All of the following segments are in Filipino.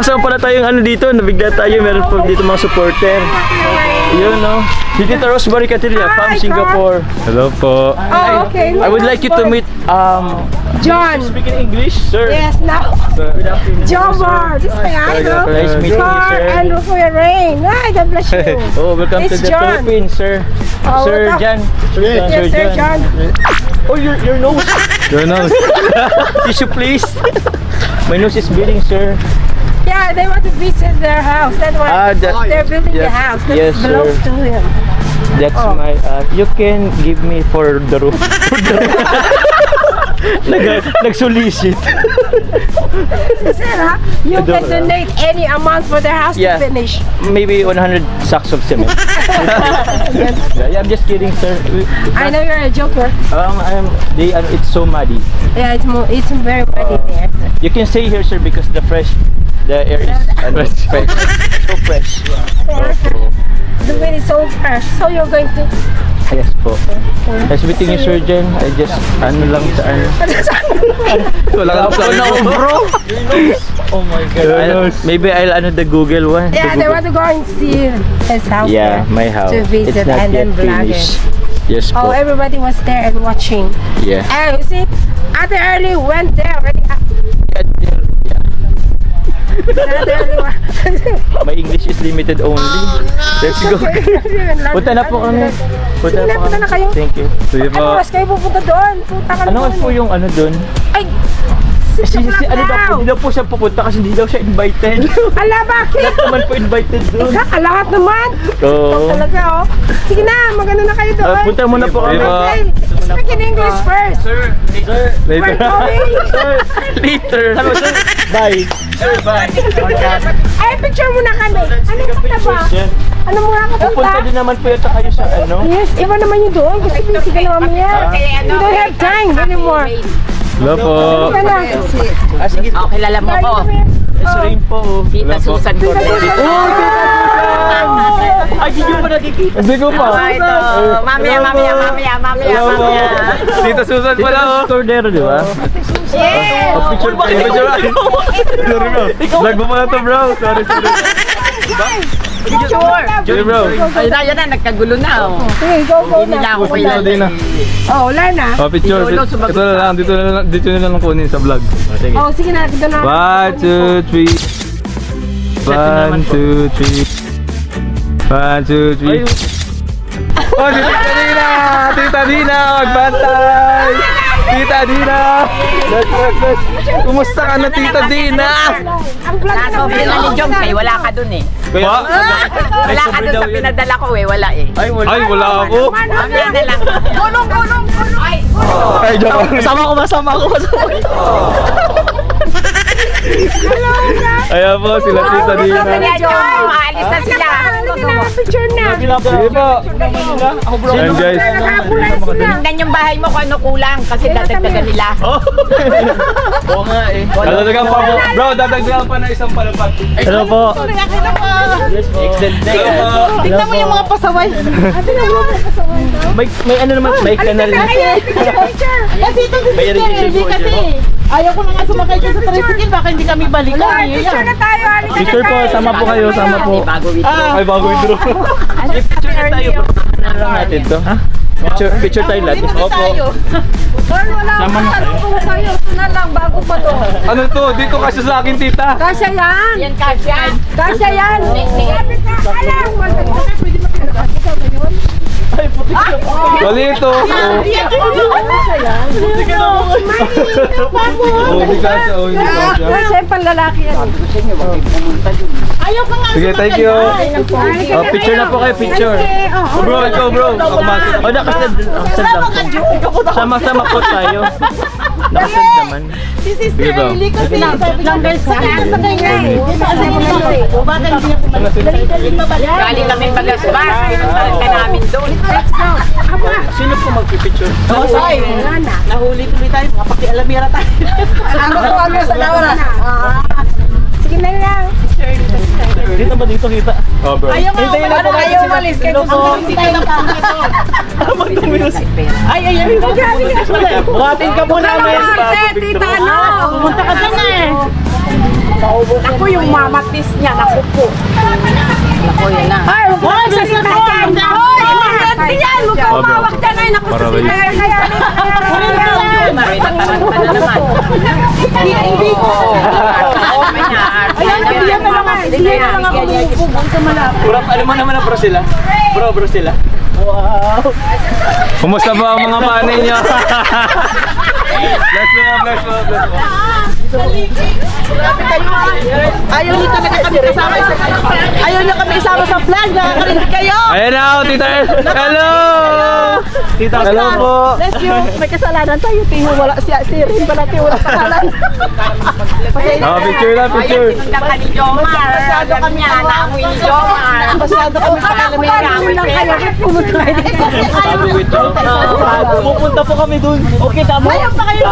kasama pala tayong ano dito, nabigla tayo, meron po dito mga supporter. Yun, no? Si Tita Rosemary Catilla from Singapore. Hello po. Oh, okay. I would like you to meet, John. speaking English, sir. Yes, now. Good afternoon. John Moore. This is my idol. Nice meeting you, Sir sir. and Rufoy Rain. Ay, God bless you. Oh, welcome to It's the John. Philippines, sir. Oh, Sir welcome. John. Yes, Sir John. Oh, your nose. Your nose. Tissue, please. My nose is bleeding, sir. Yeah, they want to visit their house. That's why they're building the house. That Yes, belongs sir. to him. That's my. You can give me for the roof. Nagsolicit. Sir, huh? You can donate any amount for their house Yeah. to finish. Maybe 100 sacks of cement. Yeah, I'm just kidding, sir. I know you're a joker. It's so muddy. Yeah, it's very muddy there. You can stay here, sir, because the air is fresh. So fresh. The wind is so fresh. So you're going to. Yes po. Nice meeting you, Sir Jen. I just, lang sa Wala ka sa bro. Oh my God. Maybe I'll the Google one. Yeah, they want to go and see his house. Yeah, there my house. to visit It's not and then yet vlog it. finished. Yes Oh, po. everybody was there and watching. Yeah. You see, Ate Early went there already. My English is limited only. Let's go. Punta na po kami. Sige na, punta na kayo. Thank you. Sige Ano po. oras kayo pupunta doon? Punta ka na Ano doon. po yung ano dun? Ay! 6 o'clock Ano daw po, now. hindi daw po siya pupunta kasi hindi daw siya invited. Ala, bakit? Lahat naman po invited dun. Kakalahat naman. Oo. Talaga, oh. Sige na, magano na kayo doon. Punta muna po kami. Okay, speak in English first. Sir, We're Later. going. later. Hello, sir. Bye. Sir, bye. Ay, picture muna kami. Ano punta ba? Ano muna ka Pupunta punta? din naman po yata kayo sa ano. Yes, iba naman yung doon. Kasi busy ka na mamaya. You don't have time anymore. Hello po. Sige na. Sige. Oh, kilala mo ko. It's rain po. Tita Susan Cordero. Ay, hindi nyo pa nakikita. Hindi ko pa. Ah, ito. Mamaya. Tita Susan pala oh. Cordero, di ba? Yeah. Picture pa. Sorry bro. Vlog mo pala to bro. Sorry. Picture. Sorry bro. Ayun na, nagkagulo na. Oh. Sige, go Hindi nila na. ako kilala. Hindi na. Oh, wala na. Oh, picture. Ikaw daw sumagot Ito na lang. Dito na lang kunin sa vlog. Sige. Oh, sige na. Dito na. 1, 2, 3. 1, 2, 3. 1, 2, 3. Oh, si Tita Dina! Tita Dina! Magbantay! Tita Dina! Kumusta ka na, Tita Dina? Ang vlog na Nasa na ni Jom, kay wala ka dun eh. Ba? Wala ka dun sa pinadala ko eh, wala eh. Ay, wala. Ay, wala ako. Mamaya na lang. Gulong. Ay, Ay, joke. Masama ko. Ayan po, sila Tita Dina. Kaya Jom, aalis na sila. sige na. Picture na. Sige po. Ako bro. Ayan guys. Nakakulay sila. Tingnan yung bahay mo kung ano kulang kasi dadagdagan nila. Oo nga eh. Dadagdagan pa po. Bro, dadagdagan pa na isang palapag. Hello po. Yes po. Hello po. Tingnan mo yung mga pasaway. Tingnan mo yung mga pasaway. May ano naman, may kanal na. Picture. Kasi ito si May Sister, irrigation hindi po kasi. dyan. Ayaw ko na nga sumakay dyan sa tricycle, baka hindi kami balikan. Picture na tayo. Halika na Picture po, tayo. sama po kayo, sama po. Bago withdraw. Ay, bago withdraw. Picture na tayo bro. Ano lang natin to? Picture tayo lahat. Opo. Tol, wala akong masalubong sa'yo. Ito na lang, bago pa to. Ano to? Dito kasi sa akin, tita. Kasya yan. Yan kasya. Kasya yan. Sabi ka, alam. Pwede makilala. Ikaw ba yun? Mali ito. Oh, hindi kasya. Oh, hindi kasya. Kasi panlalaki yan. Ayaw ka nga Sige, thank you. Halika Oh, picture na po kayo, picture. Bro, ikaw bro. Ako masok. O, nakasad lang. Sama-sama po tayo. Nakasad naman. si Sister Sige daw. Ellie kasi sabi lang guys, sa kanya eh. Kasi o baka hindi ako dali mabalik. Galing kami Bagasbas. Pinuntahan ka namin doon. Sino po magpipicture? Ay, nahuli tuloy tayo, mapakialamira tayo. Ano ko ano sa Laura? Sige na lang. Dito ba dito kita? Oh, bro. Ayaw nga, ayaw umalis kayo kung hindi ka lang dito. Ay, Buhatin ka po namin. Tita, ano? Pumunta ka dyan eh. Ako yung mamatis niya, naku po. Ako yun na. Ay, huwag ka magsalita dyan. Hoy, umarte yan. Huwag ka umawak dyan. Ay, naku, Para sige. Mataranta na naman. Hindi ko. Ayan, hindi yan naman. Hindi yan naman ako bubog sa malapit. Bro, alam mo naman na bro sila? Bro sila. Wow! Kumusta ba ang mga panay niyo? Bless mo. Ayaw niyo talaga kami kasama sa ayaw niyo kami isama sa vlog. Nakakarinig kayo. Ayan na ako, Tita El. Hello! Tita, hello po. Bless you. May kasalanan tayo. Tiho wala si Rin pala. Tiho wala kasalanan. Picture lang, picture. Tinundan ka ni Jomar. Masyado kami Niya, naamoy ni Jomar. Masyado kami Naamoy kayo. Pupunta po kami dun. Okay, tama. Ayaw pa kayo.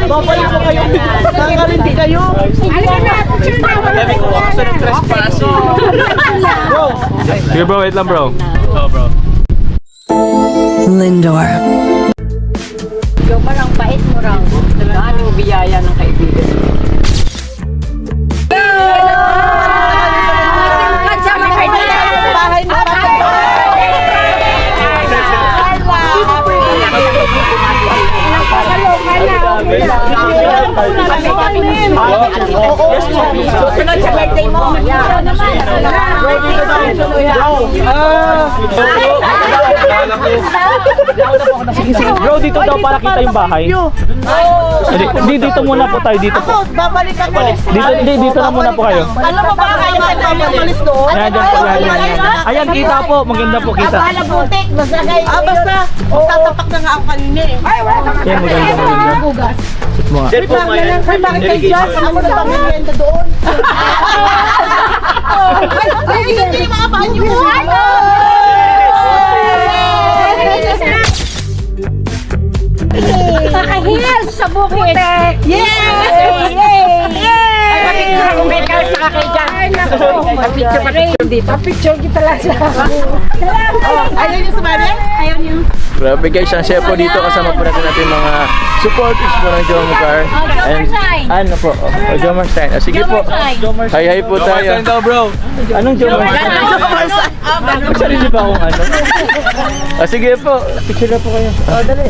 Babalik po kayo. Nakakarinig kayo. Sabi ko, gusto ng trespassing. Sige bro, wait lang bro. Oh bro. Lindor. Jomar, ang bait mo raw. Ano yung biyaya ng kaibigan? Bahay na Sunod sa birthday mo. Bro, dito daw para kita yung bahay. Hindi, dito muna po tayo. Dito po. babalik ako. Dito na muna po kayo. Alam mo ba kayo malis doon? Ayan, dyan po. Ayan, kita po. Maganda po kita. butik, masagay. Basta, tatapak na nga ako kanina eh. Ayan, maganda. Wait lang, may bakit kayo dyan? Ako sa pamilienda doon. Ay, hindi yung mga banyo. Pakahil sa bukid. Yay! Kumikar sa kayo dyan. Picture dito. Picture kita lang sa. Ayaw niyo sumali? Ayaw niyo. Grabe guys, ang siya po dito kasama po natin mga supporters po ng Jomcar. And ano po? Jomar Stein. Sige po. Hi po tayo. daw bro. Anong Jomar Stein? Sarili ba akong ano? Sige po. Picture na po kayo.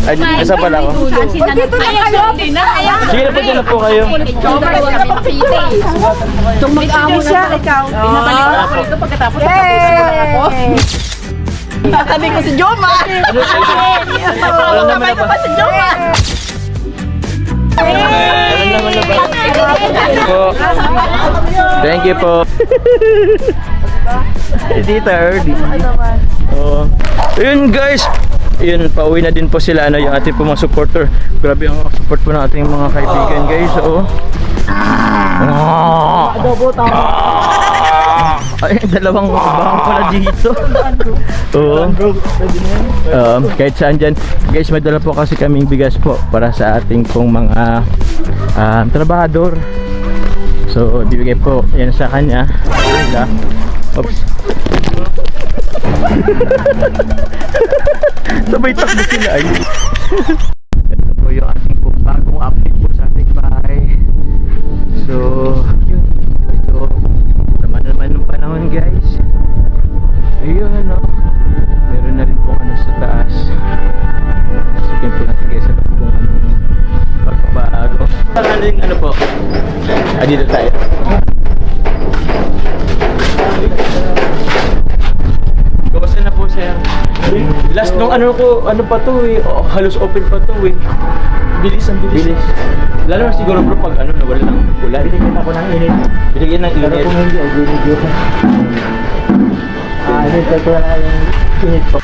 Ay, isa pala ako. Dito na kayo. Sige na po, dyan na po kayo. Itong mag-amo siya, ikaw. Pinabalik ako dito pagkatapos ako. Sabi ko si Joma. Ano naman na ba? Si Joma. Ano naman na ba? Po. Thank you po. Dito early. Oh. Yun guys. Yun, pauwi na din po sila ano, yung ating po mga supporter. Grabe ang support po ng ating mga kaibigan guys. Oh. Ay, dalawang bang pala dito. Oo. Kahit saan dyan. Guys, may dala po kasi kaming bigas po para sa ating pong mga trabahador. So, bibigay po yan sa kanya. Oops. Sabay takbo sila ay. Ito po yung ating po bagong update po sa ating bahay. So, yun. Ito, naman ng panahon guys. Ayun ano. Meron na rin po ano sa taas. Masukin po natin guys sa kung anong pagbabago. Ano yung ano po? Dito tayo. Kamusta na po sir? Last nung ano pa to eh, halos open pa to eh. Bilis. Lalo na siguro bro pag ano nawala ng ulan. Binigyan ako ng init. Binigyan ng init. Pero kung hindi, ay binigyan ko. Init ko na yung init po.